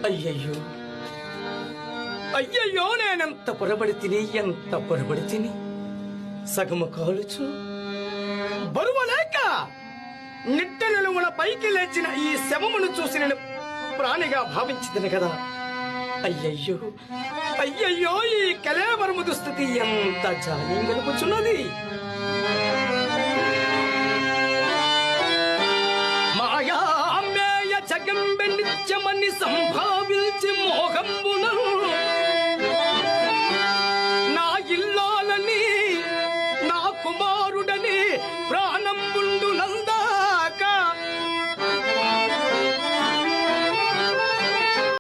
అయ్యయ్యో అయ్యయ్యో, నేనెంత పొరబడి తిని సగము కాలుచు బరువు లేక నిట్ట నిలువున పైకి లేచిన ఈ శవమును చూసి నేను ప్రాణిగా భావించింది కదా. అయ్యయ్యో అయ్యయ్యో, ఈ కళేవరము దుస్థితి ఎంత జాలిం గలుపుచున్నది. మాయా అమ్మేయ జగంబె నిత్యమని సంభా